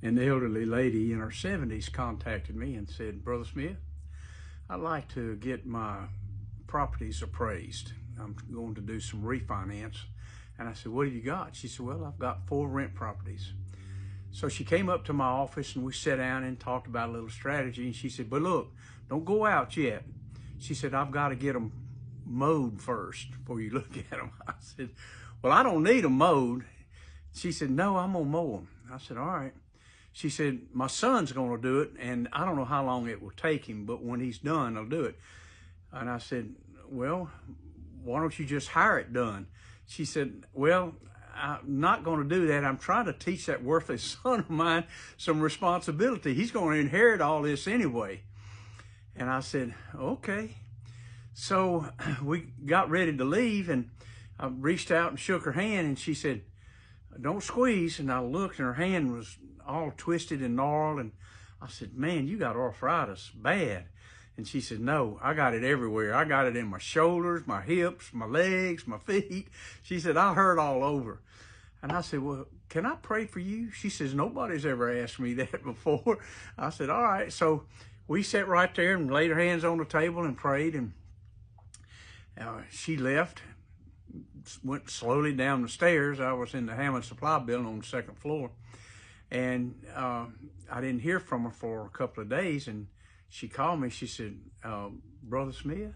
An elderly lady in her 70s contacted me and said, Brother Smith, I'd like to get my properties appraised. I'm going to do some refinance. And I said, what have you got? She said, well, I've got 4 rent properties. So she came up to my office and we sat down and talked about a little strategy. And she said, but look, don't go out yet. She said, I've got to get them mowed first before you look at them. I said, well, I don't need them mowed. She said, no, I'm going to mow them. I said, all right. She said, my son's going to do it, and I don't know how long it will take him, but when he's done, I'll do it. And I said, well, why don't you just hire it done? She said, well, I'm not going to do that. I'm trying to teach that worthless son of mine some responsibility. He's going to inherit all this anyway. And I said, okay. So we got ready to leave, and I reached out and shook her hand, and she said, don't squeeze. And I looked, and her hand was all twisted and gnarled. And I said, man, you got arthritis bad. And she said, no, I got it everywhere. I got it in my shoulders, my hips, my legs, my feet. She said, I hurt all over. And I said, well, can I pray for you? She says, nobody's ever asked me that before. I said, all right. So we sat right there and laid our hands on the table and prayed. And she left, went slowly down the stairs. I was in the Hammond Supply building on the 2nd floor. And I didn't hear from her for a couple of days. And she called me. She said, Brother Smith?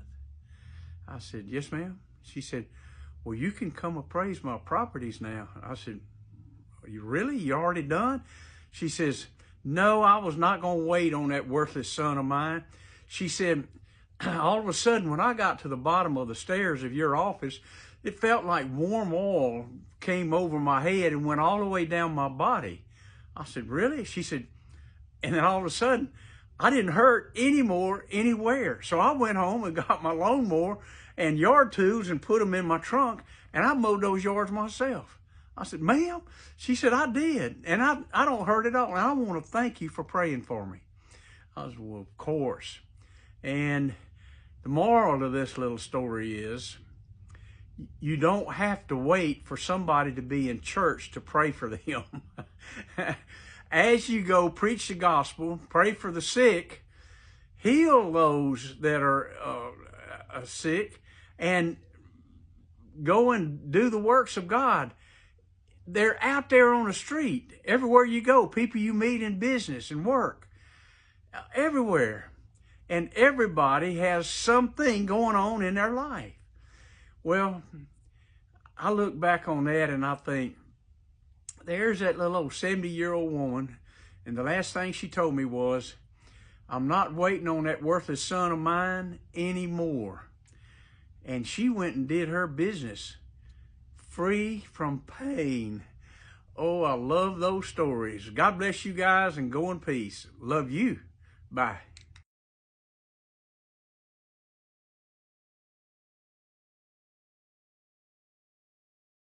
I said, yes, ma'am. She said, well, you can come appraise my properties now. I said, are you really? You already done? She says, no, I was not going to wait on that worthless son of mine. She said, all of a sudden, when I got to the bottom of the stairs of your office, it felt like warm oil came over my head and went all the way down my body. I said, really? She said, and then all of a sudden, I didn't hurt anymore anywhere. So I went home and got my lawnmower and yard tools and put them in my trunk, and I mowed those yards myself. I said, ma'am? She said, I did, and I don't hurt at all, and I want to thank you for praying for me. I was, well, of course. And the moral of this little story is, you don't have to wait for somebody to be in church to pray for them. As you go, preach the gospel, pray for the sick, heal those that are sick, and go and do the works of God. They're out there on the street. Everywhere you go, people you meet in business and work, everywhere. And everybody has something going on in their life. Well, I look back on that and I think, there's that little old 70-year-old woman, and the last thing she told me was, I'm not waiting on that worthless son of mine anymore. And she went and did her business free from pain. Oh, I love those stories. God bless you guys and go in peace. Love you. Bye.